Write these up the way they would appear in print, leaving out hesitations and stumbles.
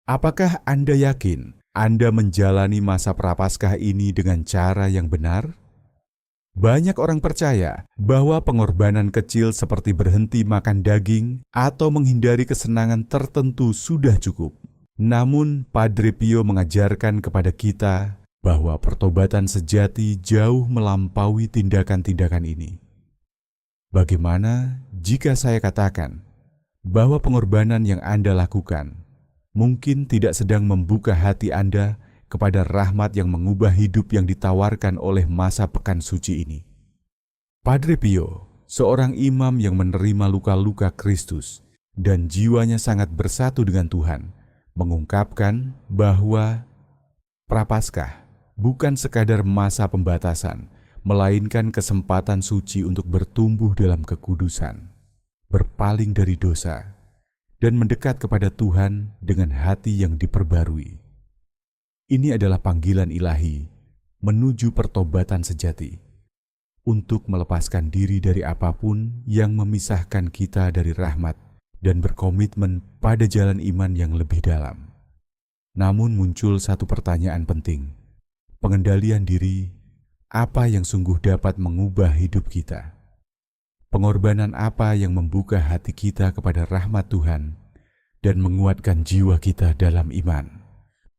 Apakah Anda yakin Anda menjalani masa Prapaskah ini dengan cara yang benar? Banyak orang percaya bahwa pengorbanan kecil seperti berhenti makan daging atau menghindari kesenangan tertentu sudah cukup. Namun, Padre Pio mengajarkan kepada kita bahwa pertobatan sejati jauh melampaui tindakan-tindakan ini. Bagaimana jika saya katakan bahwa pengorbanan yang Anda lakukan mungkin tidak sedang membuka hati Anda kepada rahmat yang mengubah hidup yang ditawarkan oleh masa pekan suci ini? Padre Pio, seorang imam yang menerima luka-luka Kristus dan jiwanya sangat bersatu dengan Tuhan, mengungkapkan bahwa Prapaskah bukan sekadar masa pembatasan, melainkan kesempatan suci untuk bertumbuh dalam kekudusan, berpaling dari dosa, dan mendekat kepada Tuhan dengan hati yang diperbarui. Ini adalah panggilan ilahi menuju pertobatan sejati, untuk melepaskan diri dari apapun yang memisahkan kita dari rahmat dan berkomitmen pada jalan iman yang lebih dalam. Namun muncul satu pertanyaan penting. Pengendalian diri, apa yang sungguh dapat mengubah hidup kita? Pengorbanan apa yang membuka hati kita kepada rahmat Tuhan dan menguatkan jiwa kita dalam iman?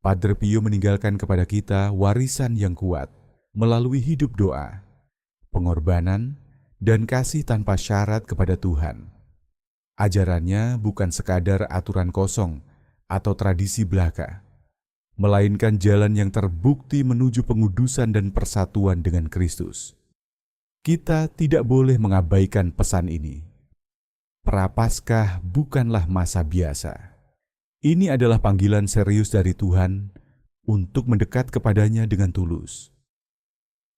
Padre Pio meninggalkan kepada kita warisan yang kuat melalui hidup doa, pengorbanan, dan kasih tanpa syarat kepada Tuhan. Ajarannya bukan sekadar aturan kosong atau tradisi belaka, melainkan jalan yang terbukti menuju pengudusan dan persatuan dengan Kristus. Kita tidak boleh mengabaikan pesan ini. Prapaskah bukanlah masa biasa. Ini adalah panggilan serius dari Tuhan untuk mendekat kepadanya dengan tulus.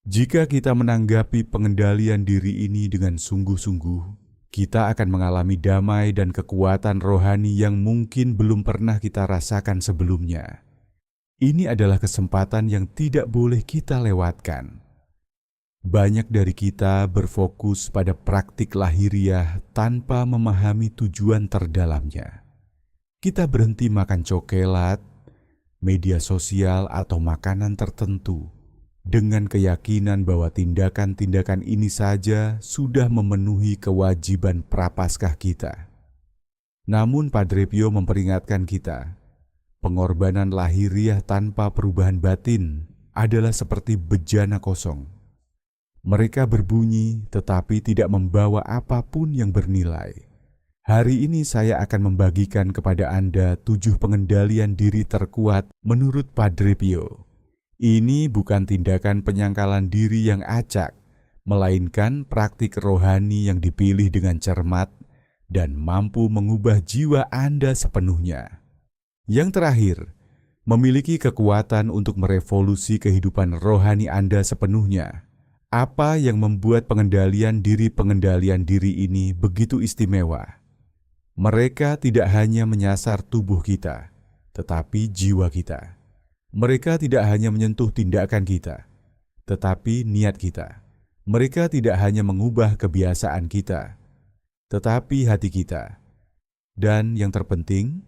Jika kita menanggapi pengendalian diri ini dengan sungguh-sungguh, kita akan mengalami damai dan kekuatan rohani yang mungkin belum pernah kita rasakan sebelumnya. Ini adalah kesempatan yang tidak boleh kita lewatkan. Banyak dari kita berfokus pada praktik lahiriah tanpa memahami tujuan terdalamnya. Kita berhenti makan cokelat, media sosial, atau makanan tertentu dengan keyakinan bahwa tindakan-tindakan ini saja sudah memenuhi kewajiban Prapaskah kita. Namun Padre Pio memperingatkan kita, pengorbanan lahiriah tanpa perubahan batin adalah seperti bejana kosong. Mereka berbunyi tetapi tidak membawa apapun yang bernilai. Hari ini saya akan membagikan kepada Anda 7 pengendalian diri terkuat menurut Padre Pio. Ini bukan tindakan penyangkalan diri yang acak, melainkan praktik rohani yang dipilih dengan cermat dan mampu mengubah jiwa Anda sepenuhnya. Yang terakhir, memiliki kekuatan untuk merevolusi kehidupan rohani Anda sepenuhnya. Apa yang membuat pengendalian diri ini begitu istimewa? Mereka tidak hanya menyasar tubuh kita, tetapi jiwa kita. Mereka tidak hanya menyentuh tindakan kita, tetapi niat kita. Mereka tidak hanya mengubah kebiasaan kita, tetapi hati kita. Dan yang terpenting,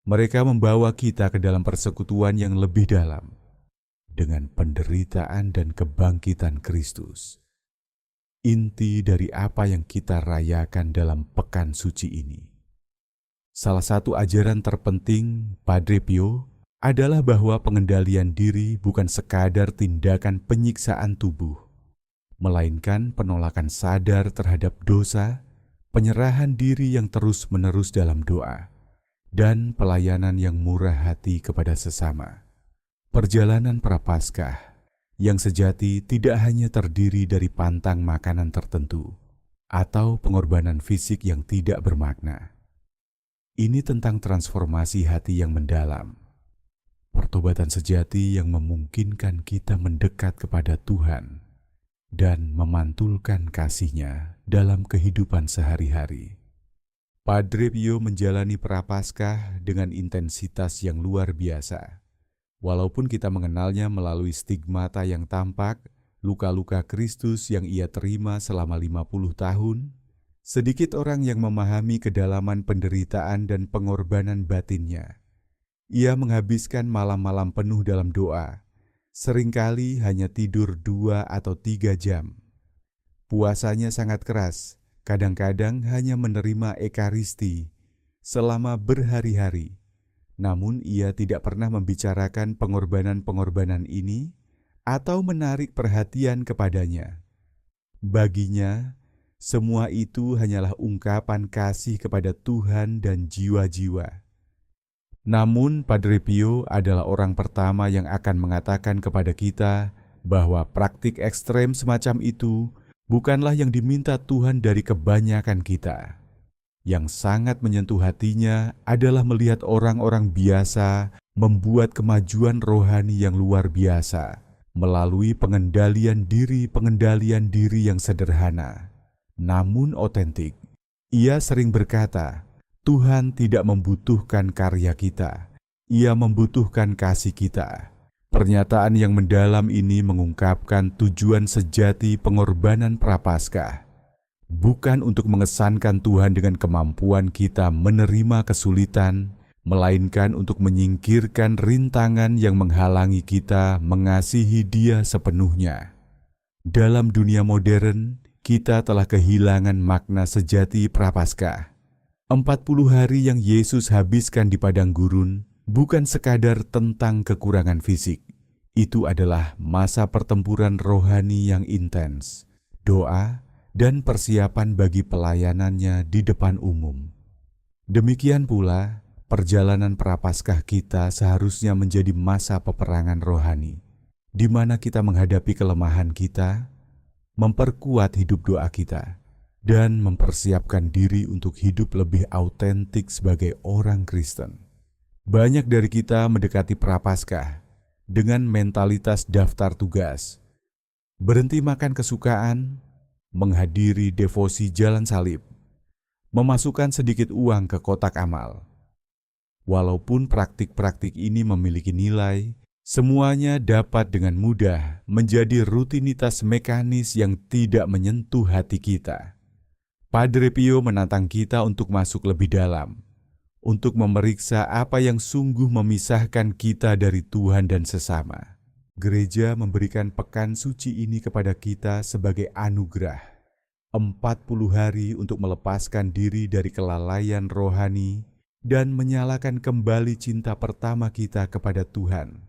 mereka membawa kita ke dalam persekutuan yang lebih dalam dengan penderitaan dan kebangkitan Kristus. Inti dari apa yang kita rayakan dalam pekan suci ini. Salah satu ajaran terpenting Padre Pio adalah bahwa pengendalian diri bukan sekadar tindakan penyiksaan tubuh, melainkan penolakan sadar terhadap dosa, penyerahan diri yang terus-menerus dalam doa, dan pelayanan yang murah hati kepada sesama. Perjalanan Prapaskah yang sejati tidak hanya terdiri dari pantang makanan tertentu atau pengorbanan fisik yang tidak bermakna. Ini tentang transformasi hati yang mendalam, pertobatan sejati yang memungkinkan kita mendekat kepada Tuhan dan memantulkan kasih-Nya dalam kehidupan sehari-hari. Padre Pio menjalani Prapaskah dengan intensitas yang luar biasa. Walaupun kita mengenalnya melalui stigmata yang tampak, luka-luka Kristus yang ia terima selama 50 tahun, sedikit orang yang memahami kedalaman penderitaan dan pengorbanan batinnya. Ia menghabiskan malam-malam penuh dalam doa, seringkali hanya tidur 2 atau 3 jam. Puasanya sangat keras, kadang-kadang hanya menerima ekaristi selama berhari-hari. Namun ia tidak pernah membicarakan pengorbanan-pengorbanan ini atau menarik perhatian kepadanya. Baginya, semua itu hanyalah ungkapan kasih kepada Tuhan dan jiwa-jiwa. Namun Padre Pio adalah orang pertama yang akan mengatakan kepada kita bahwa praktik ekstrem semacam itu bukanlah yang diminta Tuhan dari kebanyakan kita. Yang sangat menyentuh hatinya adalah melihat orang-orang biasa membuat kemajuan rohani yang luar biasa melalui pengendalian diri yang sederhana, namun otentik. Ia sering berkata, Tuhan tidak membutuhkan karya kita, Ia membutuhkan kasih kita. Pernyataan yang mendalam ini mengungkapkan tujuan sejati pengorbanan Prapaskah. Bukan untuk mengesankan Tuhan dengan kemampuan kita menerima kesulitan, melainkan untuk menyingkirkan rintangan yang menghalangi kita mengasihi Dia sepenuhnya. Dalam dunia modern, kita telah kehilangan makna sejati Prapaskah. 40 hari yang Yesus habiskan di padang gurun bukan sekadar tentang kekurangan fisik. Itu adalah masa pertempuran rohani yang intens, doa, dan persiapan bagi pelayanannya di depan umum. Demikian pula, perjalanan Prapaskah kita seharusnya menjadi masa peperangan rohani, di mana kita menghadapi kelemahan kita, memperkuat hidup doa kita, dan mempersiapkan diri untuk hidup lebih autentik sebagai orang Kristen. Banyak dari kita mendekati Prapaskah dengan mentalitas daftar tugas, berhenti makan kesukaan, menghadiri devosi jalan salib, memasukkan sedikit uang ke kotak amal. Walaupun praktik-praktik ini memiliki nilai, semuanya dapat dengan mudah menjadi rutinitas mekanis yang tidak menyentuh hati kita. Padre Pio menantang kita untuk masuk lebih dalam, untuk memeriksa apa yang sungguh memisahkan kita dari Tuhan dan sesama. Gereja memberikan pekan suci ini kepada kita sebagai anugerah. 40 hari untuk melepaskan diri dari kelalaian rohani dan menyalakan kembali cinta pertama kita kepada Tuhan.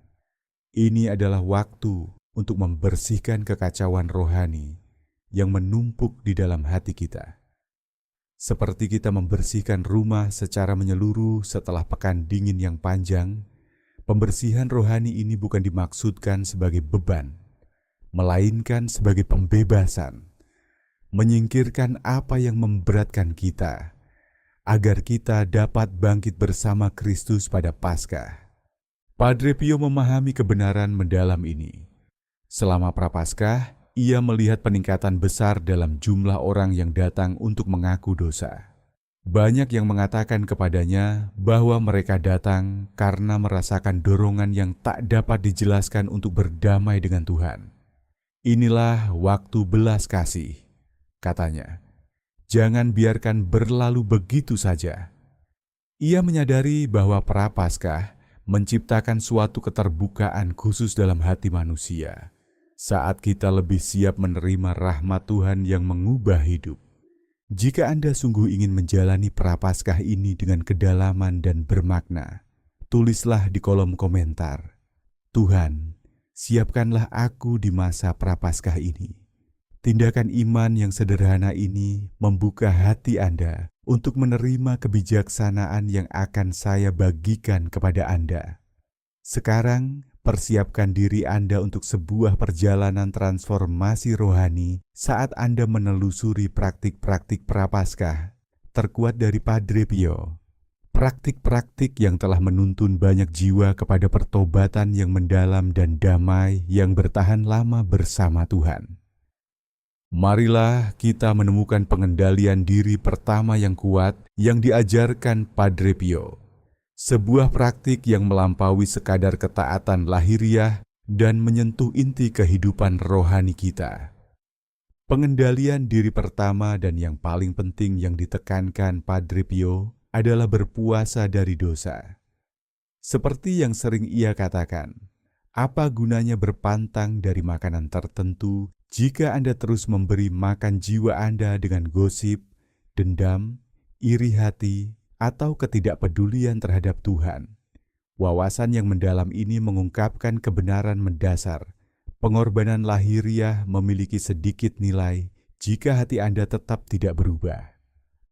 Ini adalah waktu untuk membersihkan kekacauan rohani yang menumpuk di dalam hati kita. Seperti kita membersihkan rumah secara menyeluruh setelah pekan dingin yang panjang, pembersihan rohani ini bukan dimaksudkan sebagai beban, melainkan sebagai pembebasan, menyingkirkan apa yang memberatkan kita, agar kita dapat bangkit bersama Kristus pada Paskah. Padre Pio memahami kebenaran mendalam ini. Selama Prapaskah, ia melihat peningkatan besar dalam jumlah orang yang datang untuk mengaku dosa. Banyak yang mengatakan kepadanya bahwa mereka datang karena merasakan dorongan yang tak dapat dijelaskan untuk berdamai dengan Tuhan. Inilah waktu belas kasih, katanya. Jangan biarkan berlalu begitu saja. Ia menyadari bahwa Prapaskah menciptakan suatu keterbukaan khusus dalam hati manusia saat kita lebih siap menerima rahmat Tuhan yang mengubah hidup. Jika Anda sungguh ingin menjalani Prapaskah ini dengan kedalaman dan bermakna, tulislah di kolom komentar, Tuhan, siapkanlah aku di masa Prapaskah ini. Tindakan iman yang sederhana ini membuka hati Anda untuk menerima kebijaksanaan yang akan saya bagikan kepada Anda. Sekarang, persiapkan diri Anda untuk sebuah perjalanan transformasi rohani saat Anda menelusuri praktik-praktik Prapaskah terkuat dari Padre Pio. Praktik-praktik yang telah menuntun banyak jiwa kepada pertobatan yang mendalam dan damai yang bertahan lama bersama Tuhan. Marilah kita menemukan pengendalian diri pertama yang kuat yang diajarkan Padre Pio. Sebuah praktik yang melampaui sekadar ketaatan lahiriah dan menyentuh inti kehidupan rohani kita. Pengendalian diri pertama dan yang paling penting yang ditekankan Padre Pio adalah berpuasa dari dosa. Seperti yang sering ia katakan, apa gunanya berpantang dari makanan tertentu jika Anda terus memberi makan jiwa Anda dengan gosip, dendam, iri hati, atau ketidakpedulian terhadap Tuhan? Wawasan yang mendalam ini mengungkapkan kebenaran mendasar. Pengorbanan lahiriah memiliki sedikit nilai jika hati Anda tetap tidak berubah.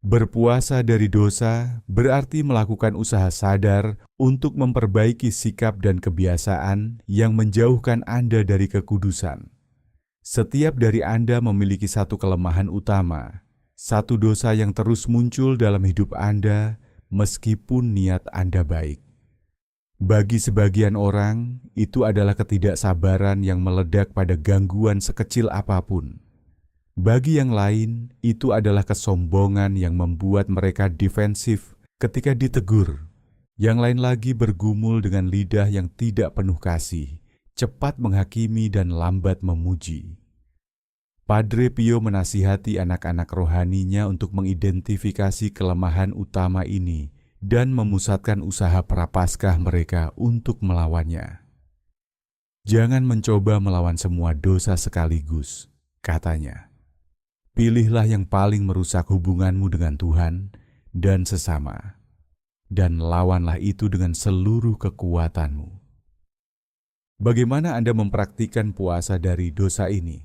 Berpuasa dari dosa berarti melakukan usaha sadar untuk memperbaiki sikap dan kebiasaan yang menjauhkan Anda dari kekudusan. Setiap dari Anda memiliki satu kelemahan utama, satu dosa yang terus muncul dalam hidup Anda meskipun niat Anda baik. Bagi sebagian orang, itu adalah ketidaksabaran yang meledak pada gangguan sekecil apapun. Bagi yang lain, itu adalah kesombongan yang membuat mereka defensif ketika ditegur. Yang lain lagi bergumul dengan lidah yang tidak penuh kasih, cepat menghakimi dan lambat memuji. Padre Pio menasihati anak-anak rohaninya untuk mengidentifikasi kelemahan utama ini dan memusatkan usaha prapaskah mereka untuk melawannya. Jangan mencoba melawan semua dosa sekaligus, katanya. Pilihlah yang paling merusak hubunganmu dengan Tuhan dan sesama, dan lawanlah itu dengan seluruh kekuatanmu. Bagaimana Anda mempraktikkan puasa dari dosa ini?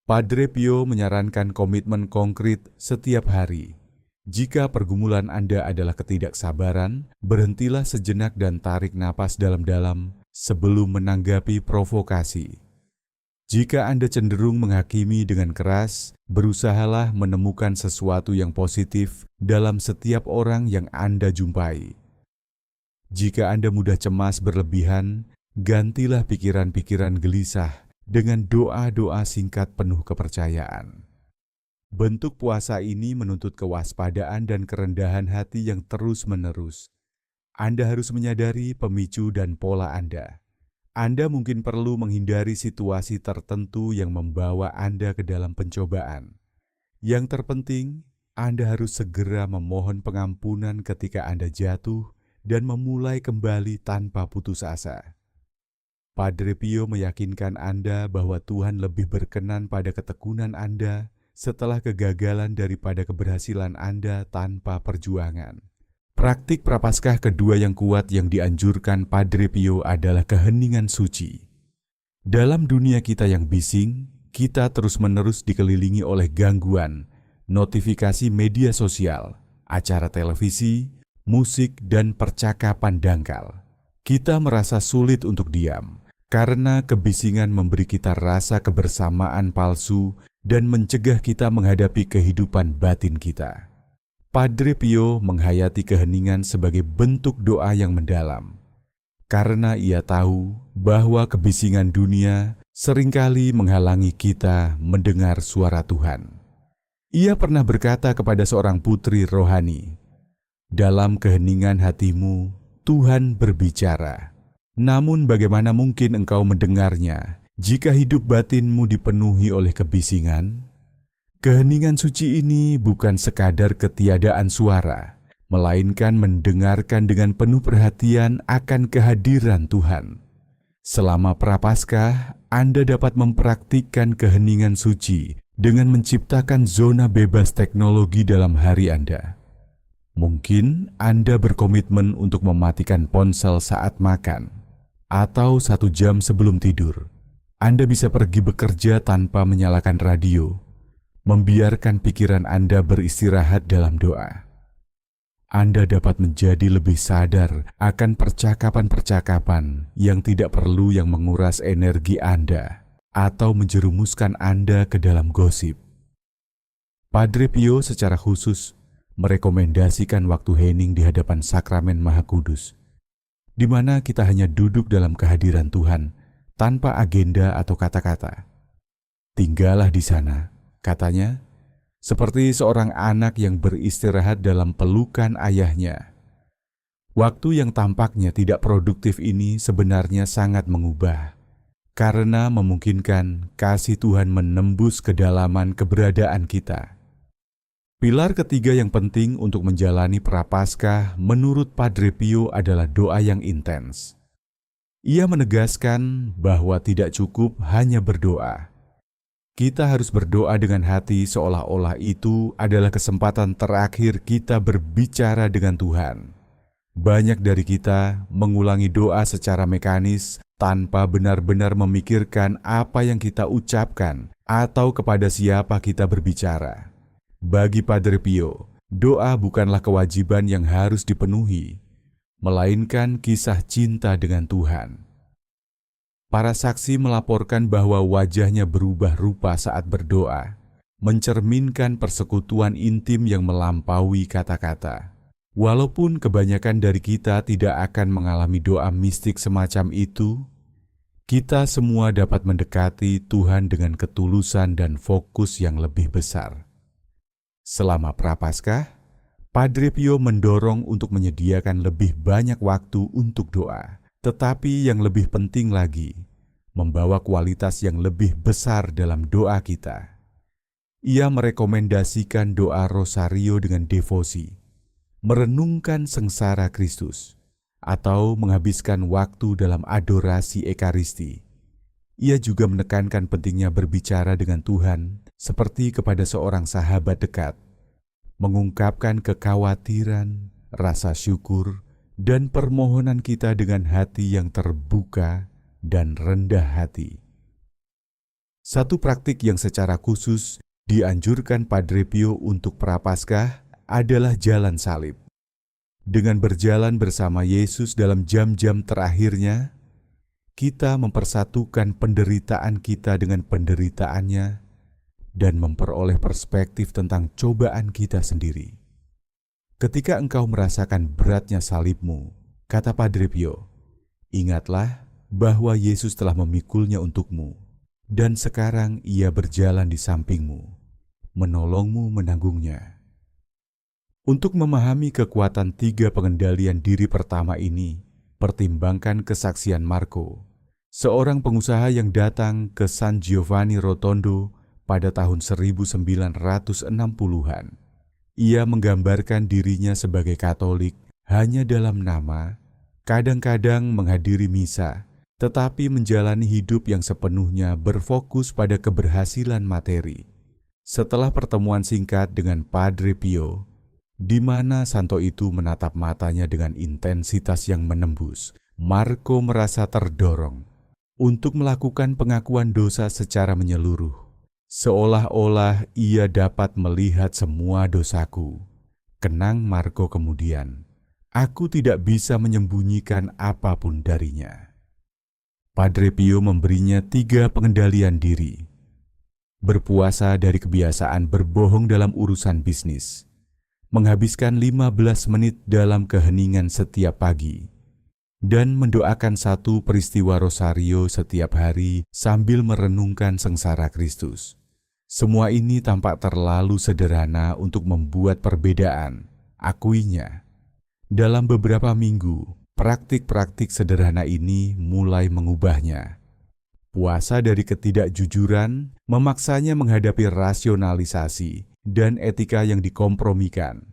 Padre Pio menyarankan komitmen konkret setiap hari. Jika pergumulan Anda adalah ketidaksabaran, berhentilah sejenak dan tarik napas dalam-dalam sebelum menanggapi provokasi. Jika Anda cenderung menghakimi dengan keras, berusahalah menemukan sesuatu yang positif dalam setiap orang yang Anda jumpai. Jika Anda mudah cemas berlebihan, gantilah pikiran-pikiran gelisah dengan doa-doa singkat penuh kepercayaan. Bentuk puasa ini menuntut kewaspadaan dan kerendahan hati yang terus-menerus. Anda harus menyadari pemicu dan pola Anda. Anda mungkin perlu menghindari situasi tertentu yang membawa Anda ke dalam pencobaan. Yang terpenting, Anda harus segera memohon pengampunan ketika Anda jatuh dan memulai kembali tanpa putus asa. Padre Pio meyakinkan Anda bahwa Tuhan lebih berkenan pada ketekunan Anda setelah kegagalan daripada keberhasilan Anda tanpa perjuangan. Praktik prapaskah kedua yang kuat yang dianjurkan Padre Pio adalah keheningan suci. Dalam dunia kita yang bising, kita terus-menerus dikelilingi oleh gangguan, notifikasi media sosial, acara televisi, musik, dan percakapan dangkal. Kita merasa sulit untuk diam, karena kebisingan memberi kita rasa kebersamaan palsu dan mencegah kita menghadapi kehidupan batin kita. Padre Pio menghayati keheningan sebagai bentuk doa yang mendalam, karena ia tahu bahwa kebisingan dunia seringkali menghalangi kita mendengar suara Tuhan. Ia pernah berkata kepada seorang putri rohani, "Dalam keheningan hatimu, Tuhan berbicara. Namun bagaimana mungkin engkau mendengarnya jika hidup batinmu dipenuhi oleh kebisingan?" Keheningan suci ini bukan sekadar ketiadaan suara, melainkan mendengarkan dengan penuh perhatian akan kehadiran Tuhan. Selama prapaskah, Anda dapat mempraktikkan keheningan suci dengan menciptakan zona bebas teknologi dalam hari Anda. Mungkin Anda berkomitmen untuk mematikan ponsel saat makan, atau 1 jam sebelum tidur. Anda bisa pergi bekerja tanpa menyalakan radio, membiarkan pikiran Anda beristirahat dalam doa. Anda dapat menjadi lebih sadar akan percakapan-percakapan yang tidak perlu yang menguras energi Anda atau menjerumuskan Anda ke dalam gosip. Padre Pio secara khusus merekomendasikan waktu hening di hadapan Sakramen Maha Kudus, di mana kita hanya duduk dalam kehadiran Tuhan tanpa agenda atau kata-kata. Tinggallah di sana, katanya, seperti seorang anak yang beristirahat dalam pelukan ayahnya. Waktu yang tampaknya tidak produktif ini sebenarnya sangat mengubah, karena memungkinkan kasih Tuhan menembus kedalaman keberadaan kita. Pilar ketiga yang penting untuk menjalani Prapaskah menurut Padre Pio adalah doa yang intens. Ia menegaskan bahwa tidak cukup hanya berdoa. Kita harus berdoa dengan hati seolah-olah itu adalah kesempatan terakhir kita berbicara dengan Tuhan. Banyak dari kita mengulangi doa secara mekanis tanpa benar-benar memikirkan apa yang kita ucapkan atau kepada siapa kita berbicara. Bagi Padre Pio, doa bukanlah kewajiban yang harus dipenuhi, melainkan kisah cinta dengan Tuhan. Para saksi melaporkan bahwa wajahnya berubah rupa saat berdoa, mencerminkan persekutuan intim yang melampaui kata-kata. Walaupun kebanyakan dari kita tidak akan mengalami doa mistik semacam itu, kita semua dapat mendekati Tuhan dengan ketulusan dan fokus yang lebih besar. Selama Prapaskah, Padre Pio mendorong untuk menyediakan lebih banyak waktu untuk doa, tetapi yang lebih penting lagi, membawa kualitas yang lebih besar dalam doa kita. Ia merekomendasikan doa rosario dengan devosi, merenungkan sengsara Kristus, atau menghabiskan waktu dalam adorasi Ekaristi. Ia juga menekankan pentingnya berbicara dengan Tuhan seperti kepada seorang sahabat dekat, mengungkapkan kekhawatiran, rasa syukur, dan permohonan kita dengan hati yang terbuka dan rendah hati. Satu praktik yang secara khusus dianjurkan Padre Pio untuk Prapaskah adalah jalan salib. Dengan berjalan bersama Yesus dalam jam-jam terakhirnya, kita mempersatukan penderitaan kita dengan penderitaannya dan memperoleh perspektif tentang cobaan kita sendiri. Ketika engkau merasakan beratnya salibmu, kata Padre Pio, ingatlah bahwa Yesus telah memikulnya untukmu, dan sekarang ia berjalan di sampingmu, menolongmu menanggungnya. Untuk memahami kekuatan 3 pengendalian diri pertama ini, pertimbangkan kesaksian Marco, seorang pengusaha yang datang ke San Giovanni Rotondo pada tahun 1960-an. Ia menggambarkan dirinya sebagai Katolik hanya dalam nama, kadang-kadang menghadiri misa, tetapi menjalani hidup yang sepenuhnya berfokus pada keberhasilan materi. Setelah pertemuan singkat dengan Padre Pio, di mana santo itu menatap matanya dengan intensitas yang menembus, Marco merasa terdorong untuk melakukan pengakuan dosa secara menyeluruh. Seolah-olah ia dapat melihat semua dosaku. Kenang Marco kemudian, aku tidak bisa menyembunyikan apapun darinya. Padre Pio memberinya 3 pengendalian diri. Berpuasa dari kebiasaan berbohong dalam urusan bisnis, menghabiskan 15 menit dalam keheningan setiap pagi, dan mendoakan 1 peristiwa rosario setiap hari sambil merenungkan sengsara Kristus. Semua ini tampak terlalu sederhana untuk membuat perbedaan, akuinya. Dalam beberapa minggu, praktik-praktik sederhana ini mulai mengubahnya. Puasa dari ketidakjujuran memaksanya menghadapi rasionalisasi dan etika yang dikompromikan.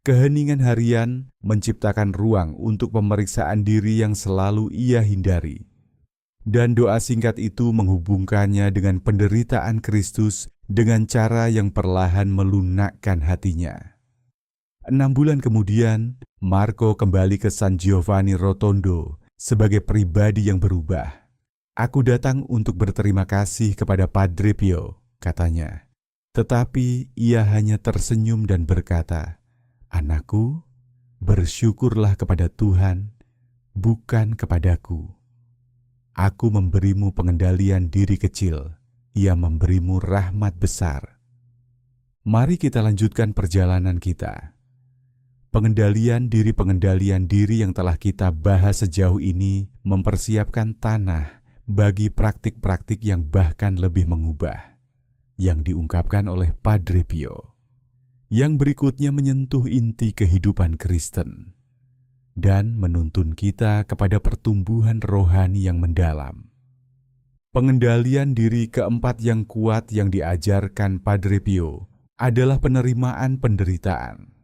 Keheningan harian menciptakan ruang untuk pemeriksaan diri yang selalu ia hindari. Dan doa singkat itu menghubungkannya dengan penderitaan Kristus dengan cara yang perlahan melunakkan hatinya. 6 bulan kemudian, Marco kembali ke San Giovanni Rotondo sebagai pribadi yang berubah. Aku datang untuk berterima kasih kepada Padre Pio, katanya. Tetapi ia hanya tersenyum dan berkata, anakku, bersyukurlah kepada Tuhan, bukan kepadaku. Aku memberimu pengendalian diri kecil, ia memberimu rahmat besar. Mari kita lanjutkan perjalanan kita. Pengendalian diri yang telah kita bahas sejauh ini mempersiapkan tanah bagi praktik-praktik yang bahkan lebih mengubah, yang diungkapkan oleh Padre Pio. Yang berikutnya menyentuh inti kehidupan Kristen dan menuntun kita kepada pertumbuhan rohani yang mendalam. Pengendalian diri keempat yang kuat yang diajarkan Padre Pio adalah penerimaan penderitaan.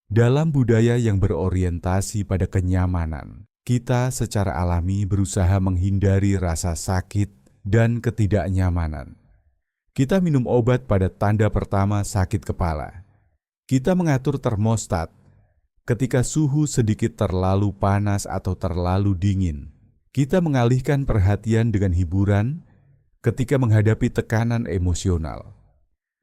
Dalam budaya yang berorientasi pada kenyamanan, kita secara alami berusaha menghindari rasa sakit dan ketidaknyamanan. Kita minum obat pada tanda pertama sakit kepala. Kita mengatur termostat ketika suhu sedikit terlalu panas atau terlalu dingin. Kita mengalihkan perhatian dengan hiburan ketika menghadapi tekanan emosional.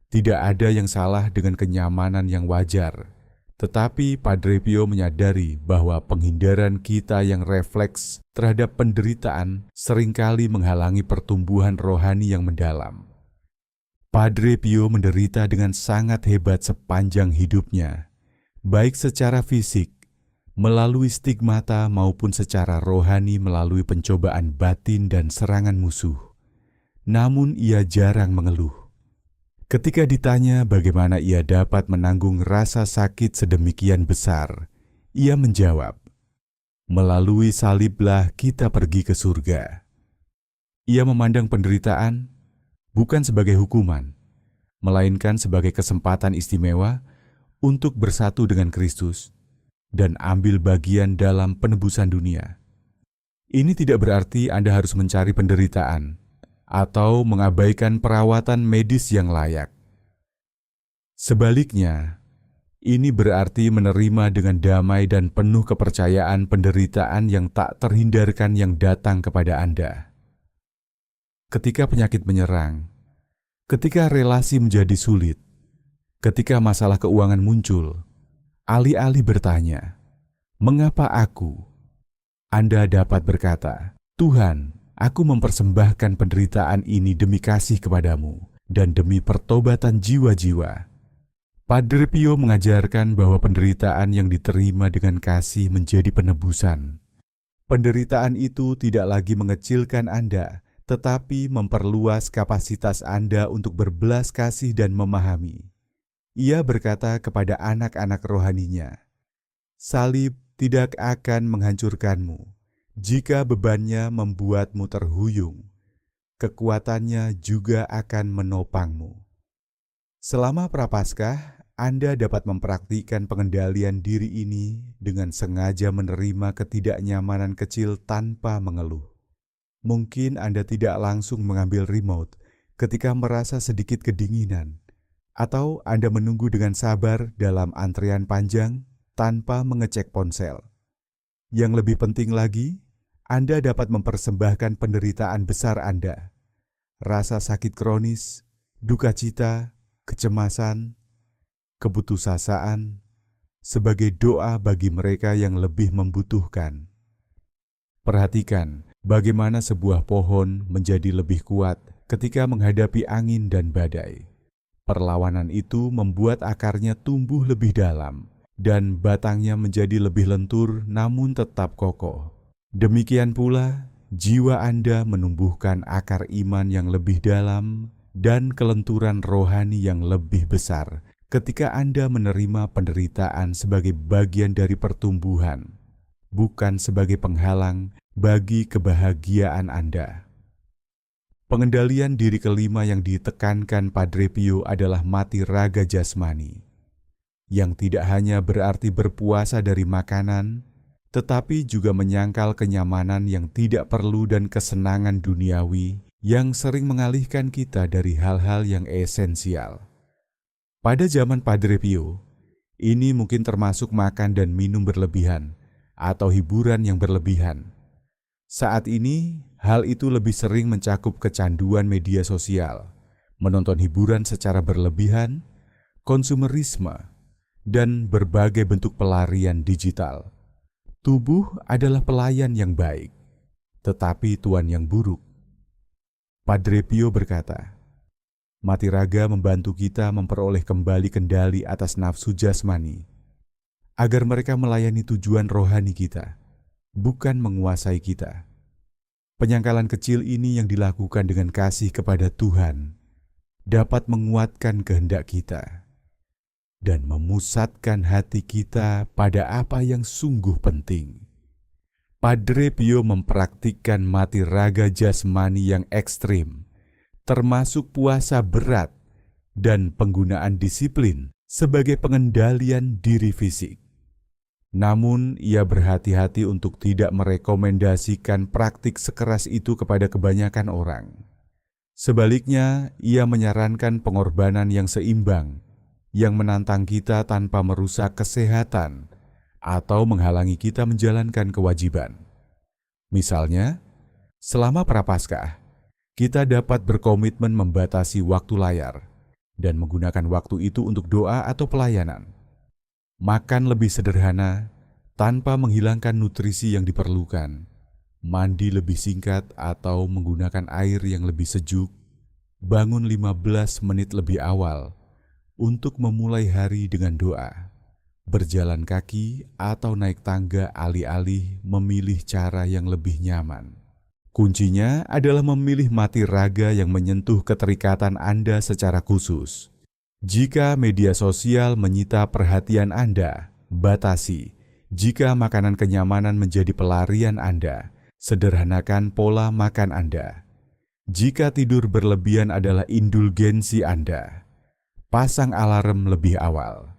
Tidak ada yang salah dengan kenyamanan yang wajar. Tetapi Padre Pio menyadari bahwa penghindaran kita yang refleks terhadap penderitaan seringkali menghalangi pertumbuhan rohani yang mendalam. Padre Pio menderita dengan sangat hebat sepanjang hidupnya, baik secara fisik, melalui stigmata maupun secara rohani melalui pencobaan batin dan serangan musuh. Namun ia jarang mengeluh. Ketika ditanya bagaimana ia dapat menanggung rasa sakit sedemikian besar, ia menjawab, "Melalui saliblah kita pergi ke surga." Ia memandang penderitaan bukan sebagai hukuman, melainkan sebagai kesempatan istimewa untuk bersatu dengan Kristus dan ambil bagian dalam penebusan dunia. Ini tidak berarti Anda harus mencari penderitaan atau mengabaikan perawatan medis yang layak. Sebaliknya, ini berarti menerima dengan damai dan penuh kepercayaan penderitaan yang tak terhindarkan yang datang kepada Anda. Ketika penyakit menyerang, ketika relasi menjadi sulit, ketika masalah keuangan muncul, alih-alih bertanya, "Mengapa aku?" Anda dapat berkata, "Tuhan, aku mempersembahkan penderitaan ini demi kasih kepadamu dan demi pertobatan jiwa-jiwa." Padre Pio mengajarkan bahwa penderitaan yang diterima dengan kasih menjadi penebusan. Penderitaan itu tidak lagi mengecilkan Anda, tetapi memperluas kapasitas Anda untuk berbelas kasih dan memahami. Ia berkata kepada anak-anak rohaninya, "Salib tidak akan menghancurkanmu. Jika bebannya membuatmu terhuyung, kekuatannya juga akan menopangmu." Selama Prapaskah, Anda dapat mempraktikkan pengendalian diri ini dengan sengaja menerima ketidaknyamanan kecil tanpa mengeluh. Mungkin Anda tidak langsung mengambil remote ketika merasa sedikit kedinginan, atau Anda menunggu dengan sabar dalam antrean panjang tanpa mengecek ponsel. Yang lebih penting lagi, Anda dapat mempersembahkan penderitaan besar Anda, rasa sakit kronis, duka cita, kecemasan, keputusasaan, sebagai doa bagi mereka yang lebih membutuhkan. Perhatikan bagaimana sebuah pohon menjadi lebih kuat ketika menghadapi angin dan badai. Perlawanan itu membuat akarnya tumbuh lebih dalam dan batangnya menjadi lebih lentur namun tetap kokoh. Demikian pula, jiwa Anda menumbuhkan akar iman yang lebih dalam dan kelenturan rohani yang lebih besar ketika Anda menerima penderitaan sebagai bagian dari pertumbuhan, bukan sebagai penghalang bagi kebahagiaan Anda. Pengendalian diri kelima yang ditekankan Padre Pio adalah mati raga jasmani, yang tidak hanya berarti berpuasa dari makanan, tetapi juga menyangkal kenyamanan yang tidak perlu dan kesenangan duniawi yang sering mengalihkan kita dari hal-hal yang esensial. Pada zaman Padre Pio, ini mungkin termasuk makan dan minum berlebihan atau hiburan yang berlebihan. Saat ini, hal itu lebih sering mencakup kecanduan media sosial, menonton hiburan secara berlebihan, konsumerisme, dan berbagai bentuk pelarian digital. Tubuh adalah pelayan yang baik, tetapi tuan yang buruk. Padre Pio berkata, mati raga membantu kita memperoleh kembali kendali atas nafsu jasmani, agar mereka melayani tujuan rohani kita, bukan menguasai kita. Penyangkalan kecil ini yang dilakukan dengan kasih kepada Tuhan dapat menguatkan kehendak kita dan memusatkan hati kita pada apa yang sungguh penting. Padre Pio mempraktikkan mati raga jasmani yang ekstrim, termasuk puasa berat dan penggunaan disiplin sebagai pengendalian diri fisik. Namun, ia berhati-hati untuk tidak merekomendasikan praktik sekeras itu kepada kebanyakan orang. Sebaliknya, ia menyarankan pengorbanan yang seimbang, yang menantang kita tanpa merusak kesehatan atau menghalangi kita menjalankan kewajiban. Misalnya, selama Prapaskah, kita dapat berkomitmen membatasi waktu layar dan menggunakan waktu itu untuk doa atau pelayanan. Makan lebih sederhana tanpa menghilangkan nutrisi yang diperlukan, mandi lebih singkat atau menggunakan air yang lebih sejuk, bangun 15 menit lebih awal untuk memulai hari dengan doa, berjalan kaki atau naik tangga alih-alih memilih cara yang lebih nyaman. Kuncinya adalah memilih mati raga yang menyentuh keterikatan Anda secara khusus. Jika media sosial menyita perhatian Anda, batasi. Jika makanan kenyamanan menjadi pelarian Anda, sederhanakan pola makan Anda. Jika tidur berlebihan adalah indulgensi Anda, pasang alarm lebih awal.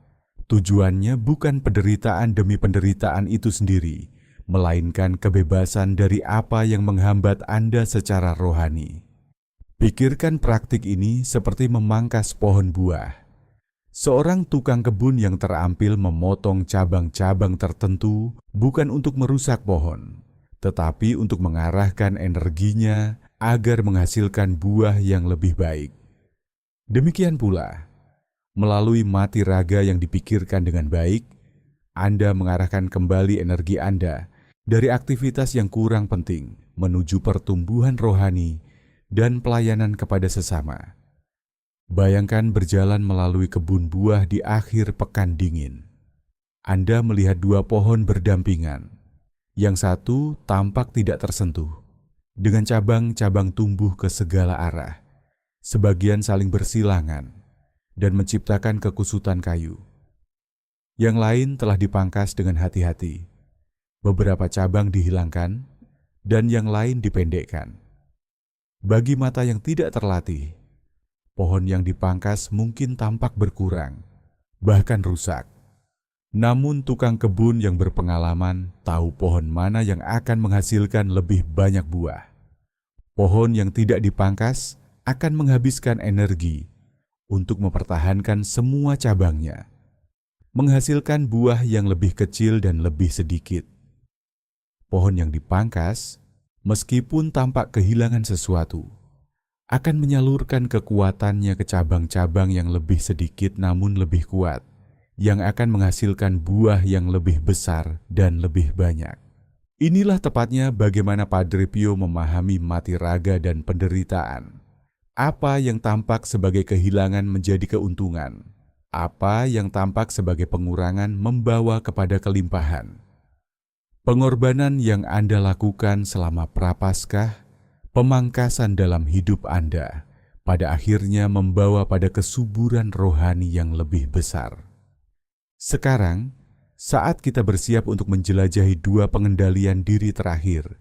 Tujuannya bukan penderitaan demi penderitaan itu sendiri, melainkan kebebasan dari apa yang menghambat Anda secara rohani. Pikirkan praktik ini seperti memangkas pohon buah. Seorang tukang kebun yang terampil memotong cabang-cabang tertentu bukan untuk merusak pohon, tetapi untuk mengarahkan energinya agar menghasilkan buah yang lebih baik. Demikian pula, melalui mati raga yang dipikirkan dengan baik, Anda mengarahkan kembali energi Anda dari aktivitas yang kurang penting menuju pertumbuhan rohani dan pelayanan kepada sesama. Bayangkan berjalan melalui kebun buah di akhir pekan dingin. Anda melihat dua pohon berdampingan. Yang satu tampak tidak tersentuh, dengan cabang-cabang tumbuh ke segala arah, sebagian saling bersilangan, dan menciptakan kekusutan kayu. Yang lain telah dipangkas dengan hati-hati. Beberapa cabang dihilangkan, dan yang lain dipendekkan. Bagi mata yang tidak terlatih, pohon yang dipangkas mungkin tampak berkurang, bahkan rusak. Namun tukang kebun yang berpengalaman tahu pohon mana yang akan menghasilkan lebih banyak buah. Pohon yang tidak dipangkas akan menghabiskan energi untuk mempertahankan semua cabangnya, menghasilkan buah yang lebih kecil dan lebih sedikit. Pohon yang dipangkas, meskipun tampak kehilangan sesuatu, akan menyalurkan kekuatannya ke cabang-cabang yang lebih sedikit namun lebih kuat, yang akan menghasilkan buah yang lebih besar dan lebih banyak. Inilah tepatnya bagaimana Padre Pio memahami mati raga dan penderitaan. Apa yang tampak sebagai kehilangan menjadi keuntungan. Apa yang tampak sebagai pengurangan membawa kepada kelimpahan. Pengorbanan yang Anda lakukan selama Prapaskah, pemangkasan dalam hidup Anda, pada akhirnya membawa pada kesuburan rohani yang lebih besar. Sekarang, saat kita bersiap untuk menjelajahi dua pengendalian diri terakhir,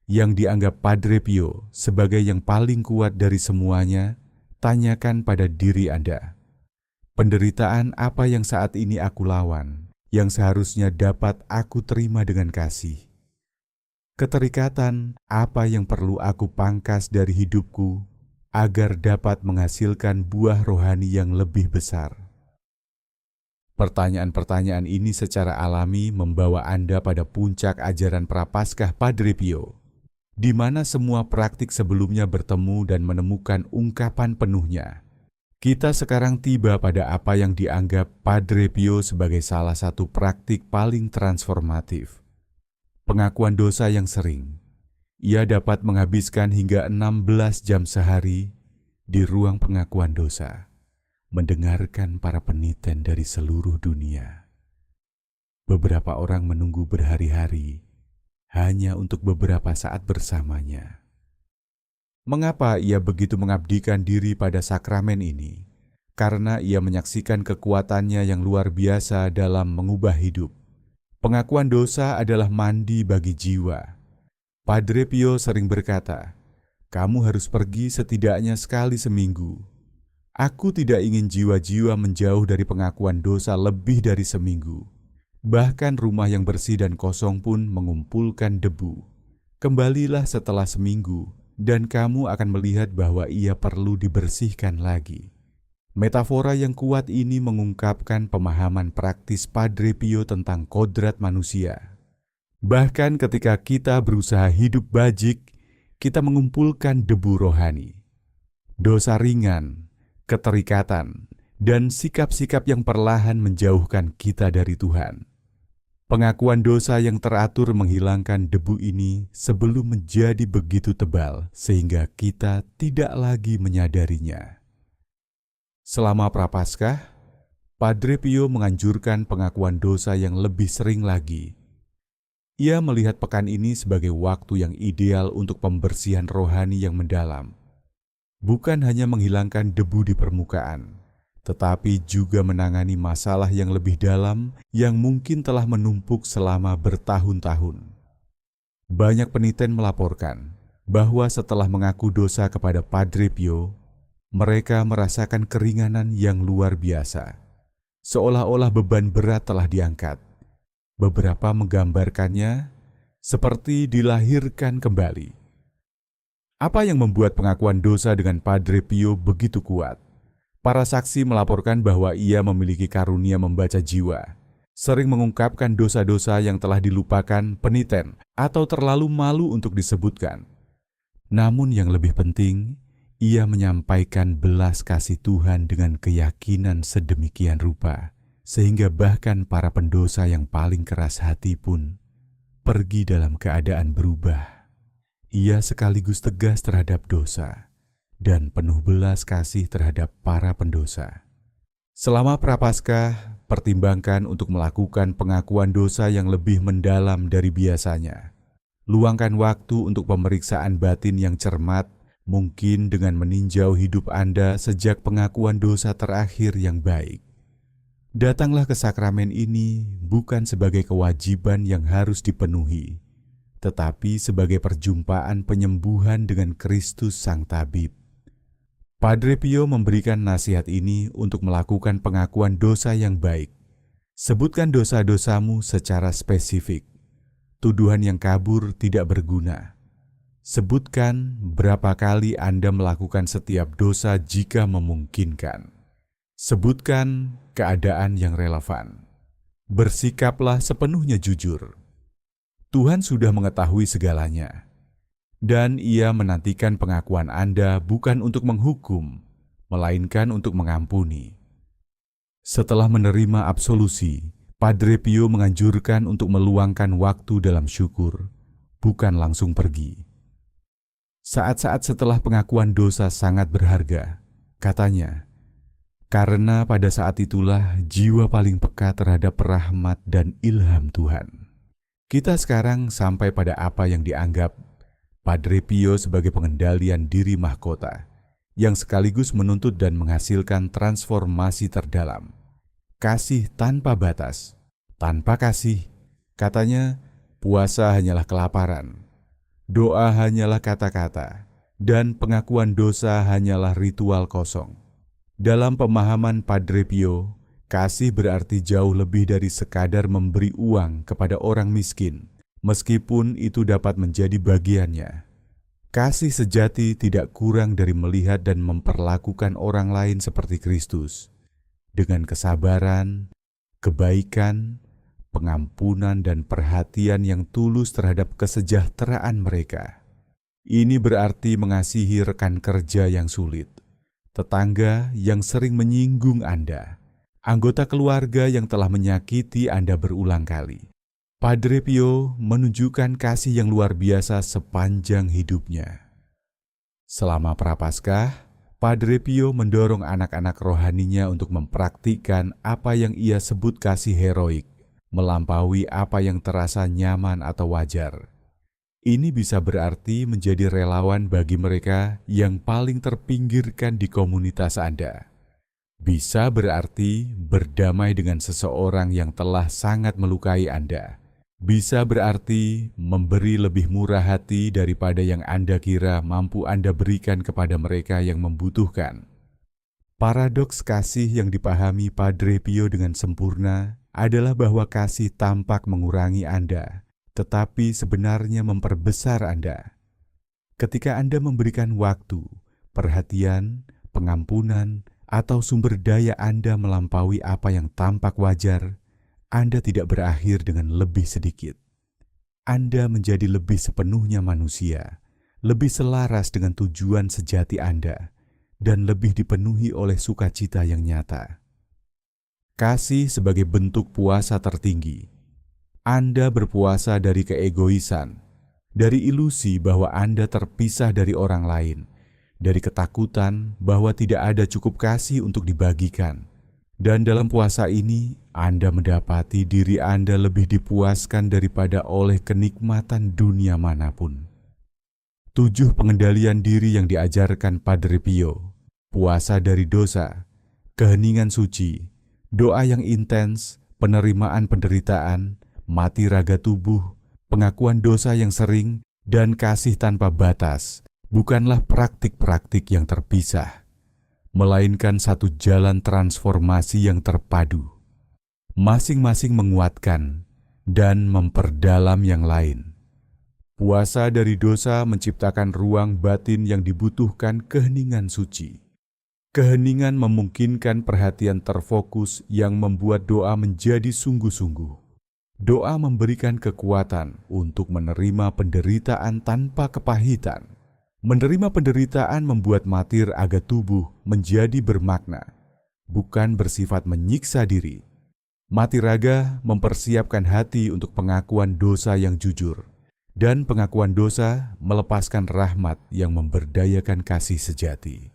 yang dianggap Padre Pio sebagai yang paling kuat dari semuanya, tanyakan pada diri Anda. Penderitaan apa yang saat ini aku lawan, yang seharusnya dapat aku terima dengan kasih? Keterikatan apa yang perlu aku pangkas dari hidupku agar dapat menghasilkan buah rohani yang lebih besar? Pertanyaan-pertanyaan ini secara alami membawa Anda pada puncak ajaran Prapaskah Padre Pio, di mana semua praktik sebelumnya bertemu dan menemukan ungkapan penuhnya. Kita sekarang tiba pada apa yang dianggap Padre Pio sebagai salah satu praktik paling transformatif. Pengakuan dosa yang sering. Ia dapat menghabiskan hingga 16 jam sehari di ruang pengakuan dosa, mendengarkan para peniten dari seluruh dunia. Beberapa orang menunggu berhari-hari hanya untuk beberapa saat bersamanya. Mengapa ia begitu mengabdikan diri pada sakramen ini? Karena ia menyaksikan kekuatannya yang luar biasa dalam mengubah hidup. Pengakuan dosa adalah mandi bagi jiwa. Padre Pio sering berkata, kamu harus pergi setidaknya sekali seminggu. Aku tidak ingin jiwa-jiwa menjauh dari pengakuan dosa lebih dari seminggu. Bahkan rumah yang bersih dan kosong pun mengumpulkan debu. Kembalilah setelah seminggu, dan kamu akan melihat bahwa ia perlu dibersihkan lagi. Metafora yang kuat ini mengungkapkan pemahaman praktis Padre Pio tentang kodrat manusia. Bahkan ketika kita berusaha hidup bajik, kita mengumpulkan debu rohani. Dosa ringan, keterikatan, dan sikap-sikap yang perlahan menjauhkan kita dari Tuhan. Pengakuan dosa yang teratur menghilangkan debu ini sebelum menjadi begitu tebal sehingga kita tidak lagi menyadarinya. Selama Prapaskah, Padre Pio menganjurkan pengakuan dosa yang lebih sering lagi. Ia melihat pekan ini sebagai waktu yang ideal untuk pembersihan rohani yang mendalam. Bukan hanya menghilangkan debu di permukaan, tetapi juga menangani masalah yang lebih dalam yang mungkin telah menumpuk selama bertahun-tahun. Banyak peniten melaporkan bahwa setelah mengaku dosa kepada Padre Pio, mereka merasakan keringanan yang luar biasa, seolah-olah beban berat telah diangkat. Beberapa menggambarkannya seperti dilahirkan kembali. Apa yang membuat pengakuan dosa dengan Padre Pio begitu kuat? Para saksi melaporkan bahwa ia memiliki karunia membaca jiwa, sering mengungkapkan dosa-dosa yang telah dilupakan peniten atau terlalu malu untuk disebutkan. Namun yang lebih penting, ia menyampaikan belas kasih Tuhan dengan keyakinan sedemikian rupa, sehingga bahkan para pendosa yang paling keras hati pun pergi dalam keadaan berubah. Ia sekaligus tegas terhadap dosa dan penuh belas kasih terhadap para pendosa. Selama Prapaskah, pertimbangkan untuk melakukan pengakuan dosa yang lebih mendalam dari biasanya. Luangkan waktu untuk pemeriksaan batin yang cermat, mungkin dengan meninjau hidup Anda sejak pengakuan dosa terakhir yang baik. Datanglah ke sakramen ini bukan sebagai kewajiban yang harus dipenuhi, tetapi sebagai perjumpaan penyembuhan dengan Kristus Sang Tabib. Padre Pio memberikan nasihat ini untuk melakukan pengakuan dosa yang baik. Sebutkan dosa-dosamu secara spesifik. Tuduhan yang kabur tidak berguna. Sebutkan berapa kali Anda melakukan setiap dosa jika memungkinkan. Sebutkan keadaan yang relevan. Bersikaplah sepenuhnya jujur. Tuhan sudah mengetahui segalanya, dan Ia menantikan pengakuan Anda bukan untuk menghukum, melainkan untuk mengampuni. Setelah menerima absolusi, Padre Pio menganjurkan untuk meluangkan waktu dalam syukur, bukan langsung pergi. Saat-saat setelah pengakuan dosa sangat berharga, katanya, karena pada saat itulah jiwa paling peka terhadap rahmat dan ilham Tuhan. Kita sekarang sampai pada apa yang dianggap Padre Pio sebagai pengendalian diri mahkota, yang sekaligus menuntut dan menghasilkan transformasi terdalam. Kasih tanpa batas. Tanpa kasih, katanya, puasa hanyalah kelaparan. Doa hanyalah kata-kata, dan pengakuan dosa hanyalah ritual kosong. Dalam pemahaman Padre Pio, kasih berarti jauh lebih dari sekadar memberi uang kepada orang miskin, meskipun itu dapat menjadi bagiannya. Kasih sejati tidak kurang dari melihat dan memperlakukan orang lain seperti Kristus, dengan kesabaran, kebaikan, pengampunan dan perhatian yang tulus terhadap kesejahteraan mereka. Ini berarti mengasihi rekan kerja yang sulit, tetangga yang sering menyinggung Anda, anggota keluarga yang telah menyakiti Anda berulang kali. Padre Pio menunjukkan kasih yang luar biasa sepanjang hidupnya. Selama Prapaskah, Padre Pio mendorong anak-anak rohaninya untuk mempraktikkan apa yang ia sebut kasih heroik, melampaui apa yang terasa nyaman atau wajar. Ini bisa berarti menjadi relawan bagi mereka yang paling terpinggirkan di komunitas Anda. Bisa berarti berdamai dengan seseorang yang telah sangat melukai Anda. Bisa berarti memberi lebih murah hati daripada yang Anda kira mampu Anda berikan kepada mereka yang membutuhkan. Paradoks kasih yang dipahami Padre Pio dengan sempurna adalah bahwa kasih tampak mengurangi Anda, tetapi sebenarnya memperbesar Anda. Ketika Anda memberikan waktu, perhatian, pengampunan, atau sumber daya Anda melampaui apa yang tampak wajar, Anda tidak berakhir dengan lebih sedikit. Anda menjadi lebih sepenuhnya manusia, lebih selaras dengan tujuan sejati Anda, dan lebih dipenuhi oleh sukacita yang nyata. Kasih sebagai bentuk puasa tertinggi. Anda berpuasa dari keegoisan, dari ilusi bahwa Anda terpisah dari orang lain, dari ketakutan bahwa tidak ada cukup kasih untuk dibagikan. Dan dalam puasa ini, Anda mendapati diri Anda lebih dipuaskan daripada oleh kenikmatan dunia manapun. 7 pengendalian diri yang diajarkan Padre Pio: puasa dari dosa, keheningan suci, doa yang intens, penerimaan penderitaan, mati raga tubuh, pengakuan dosa yang sering, dan kasih tanpa batas, bukanlah praktik-praktik yang terpisah, melainkan satu jalan transformasi yang terpadu. Masing-masing menguatkan dan memperdalam yang lain. Puasa dari dosa menciptakan ruang batin yang dibutuhkan keheningan suci. Keheningan memungkinkan perhatian terfokus yang membuat doa menjadi sungguh-sungguh. Doa memberikan kekuatan untuk menerima penderitaan tanpa kepahitan. Menerima penderitaan membuat mati raga tubuh menjadi bermakna, bukan bersifat menyiksa diri. Mati raga mempersiapkan hati untuk pengakuan dosa yang jujur, dan pengakuan dosa melepaskan rahmat yang memberdayakan kasih sejati.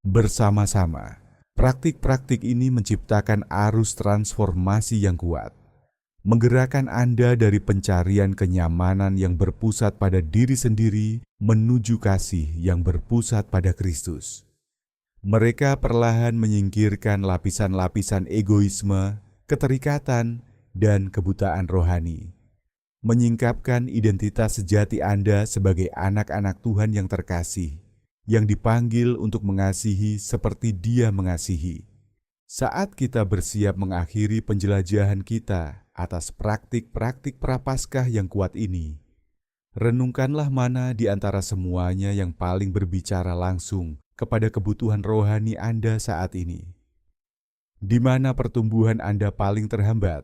Bersama-sama, praktik-praktik ini menciptakan arus transformasi yang kuat, menggerakkan Anda dari pencarian kenyamanan yang berpusat pada diri sendiri menuju kasih yang berpusat pada Kristus. Mereka perlahan menyingkirkan lapisan-lapisan egoisme, keterikatan, dan kebutaan rohani, menyingkapkan identitas sejati Anda sebagai anak-anak Tuhan yang terkasih, yang dipanggil untuk mengasihi seperti Dia mengasihi. Saat kita bersiap mengakhiri penjelajahan kita atas praktik-praktik prapaskah yang kuat ini, renungkanlah mana di antara semuanya yang paling berbicara langsung kepada kebutuhan rohani Anda saat ini. Di mana pertumbuhan Anda paling terhambat?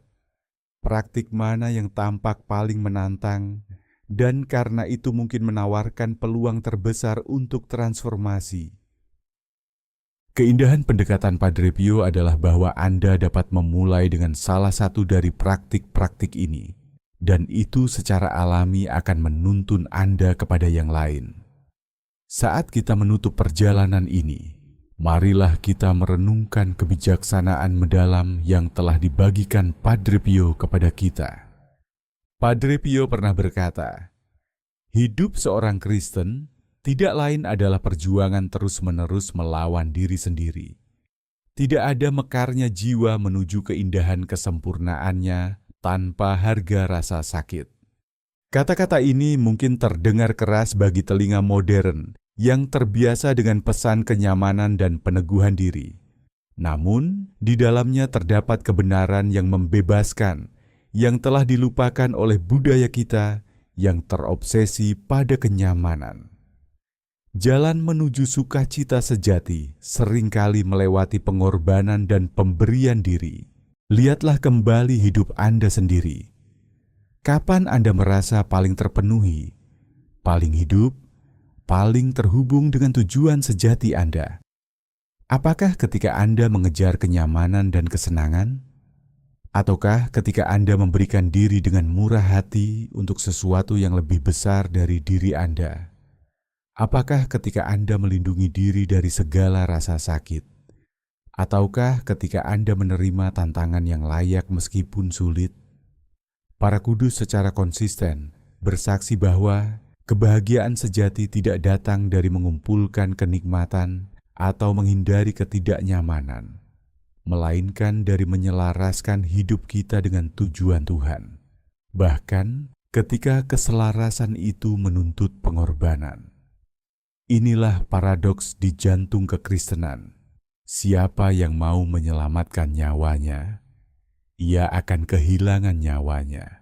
Praktik mana yang tampak paling menantang, dan karena itu mungkin menawarkan peluang terbesar untuk transformasi? Keindahan pendekatan Padre Pio adalah bahwa Anda dapat memulai dengan salah satu dari praktik-praktik ini, dan itu secara alami akan menuntun Anda kepada yang lain. Saat kita menutup perjalanan ini, marilah kita merenungkan kebijaksanaan mendalam yang telah dibagikan Padre Pio kepada kita. Padre Pio pernah berkata, hidup seorang Kristen tidak lain adalah perjuangan terus-menerus melawan diri sendiri. Tidak ada mekarnya jiwa menuju keindahan kesempurnaannya tanpa harga rasa sakit. Kata-kata ini mungkin terdengar keras bagi telinga modern yang terbiasa dengan pesan kenyamanan dan peneguhan diri. Namun, di dalamnya terdapat kebenaran yang membebaskan, yang telah dilupakan oleh budaya kita yang terobsesi pada kenyamanan. Jalan menuju sukacita sejati seringkali melewati pengorbanan dan pemberian diri. Lihatlah kembali hidup Anda sendiri. Kapan Anda merasa paling terpenuhi, paling hidup, paling terhubung dengan tujuan sejati Anda? Apakah ketika Anda mengejar kenyamanan dan kesenangan? Ataukah ketika Anda memberikan diri dengan murah hati untuk sesuatu yang lebih besar dari diri Anda? Apakah ketika Anda melindungi diri dari segala rasa sakit? Ataukah ketika Anda menerima tantangan yang layak meskipun sulit? Para kudus secara konsisten bersaksi bahwa kebahagiaan sejati tidak datang dari mengumpulkan kenikmatan atau menghindari ketidaknyamanan, melainkan dari menyelaraskan hidup kita dengan tujuan Tuhan, bahkan ketika keselarasan itu menuntut pengorbanan. Inilah paradoks di jantung kekristenan. Siapa yang mau menyelamatkan nyawanya, ia akan kehilangan nyawanya.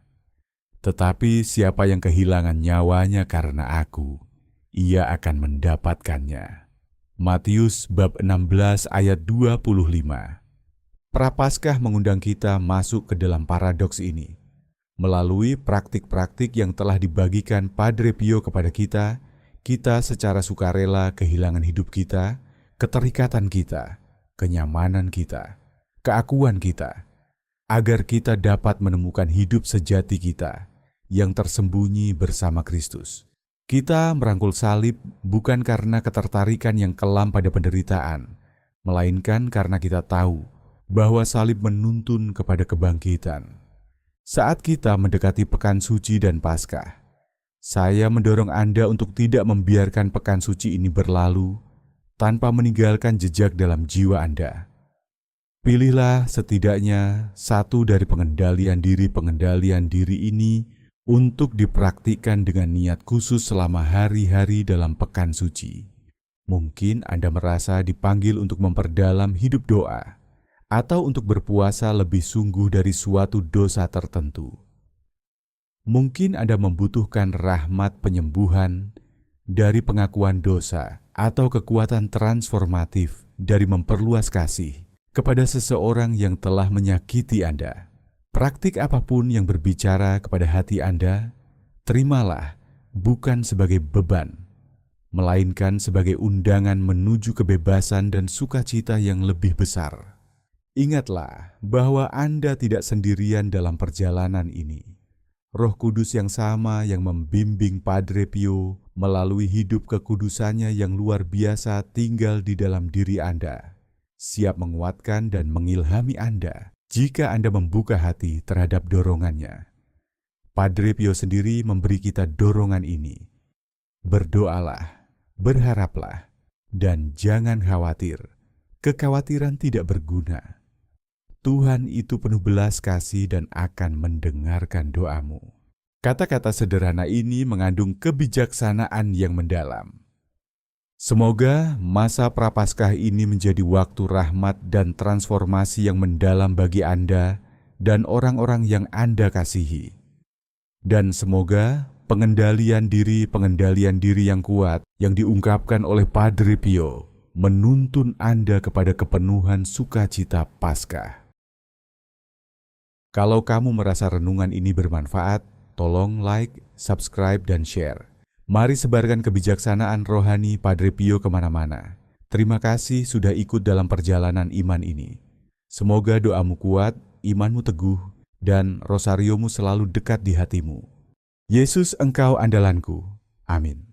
Tetapi siapa yang kehilangan nyawanya karena aku, ia akan mendapatkannya. Matius bab 16 ayat 25. Prapaskah mengundang kita masuk ke dalam paradoks ini. Melalui praktik-praktik yang telah dibagikan Padre Pio kepada kita secara sukarela kehilangan hidup kita, keterikatan kita, kenyamanan kita, keakuan kita, agar kita dapat menemukan hidup sejati kita yang tersembunyi bersama Kristus. Kita merangkul salib bukan karena ketertarikan yang kelam pada penderitaan, melainkan karena kita tahu bahwa salib menuntun kepada kebangkitan. Saat kita mendekati Pekan Suci dan Paskah, saya mendorong Anda untuk tidak membiarkan Pekan Suci ini berlalu tanpa meninggalkan jejak dalam jiwa Anda. Pilihlah setidaknya satu dari pengendalian diri ini untuk dipraktikkan dengan niat khusus selama hari-hari dalam Pekan Suci. Mungkin Anda merasa dipanggil untuk memperdalam hidup doa, atau untuk berpuasa lebih sungguh dari suatu dosa tertentu. Mungkin Anda membutuhkan rahmat penyembuhan dari pengakuan dosa atau kekuatan transformatif dari memperluas kasih kepada seseorang yang telah menyakiti Anda. Praktik apapun yang berbicara kepada hati Anda, terimalah bukan sebagai beban, melainkan sebagai undangan menuju kebebasan dan sukacita yang lebih besar. Ingatlah bahwa Anda tidak sendirian dalam perjalanan ini. Roh Kudus yang sama yang membimbing Padre Pio melalui hidup kekudusannya yang luar biasa tinggal di dalam diri Anda, siap menguatkan dan mengilhami Anda jika Anda membuka hati terhadap dorongannya. Padre Pio sendiri memberi kita dorongan ini. Berdoalah, berharaplah, dan jangan khawatir. Kekhawatiran tidak berguna. Tuhan itu penuh belas kasih dan akan mendengarkan doamu. Kata-kata sederhana ini mengandung kebijaksanaan yang mendalam. Semoga masa Prapaskah ini menjadi waktu rahmat dan transformasi yang mendalam bagi Anda dan orang-orang yang Anda kasihi. Dan semoga pengendalian diri yang kuat yang diungkapkan oleh Padre Pio menuntun Anda kepada kepenuhan sukacita Paskah. Kalau kamu merasa renungan ini bermanfaat, tolong like, subscribe, dan share. Mari sebarkan kebijaksanaan rohani Padre Pio kemana-mana. Terima kasih sudah ikut dalam perjalanan iman ini. Semoga doamu kuat, imanmu teguh, dan rosariomu selalu dekat di hatimu. Yesus engkau andalanku. Amin.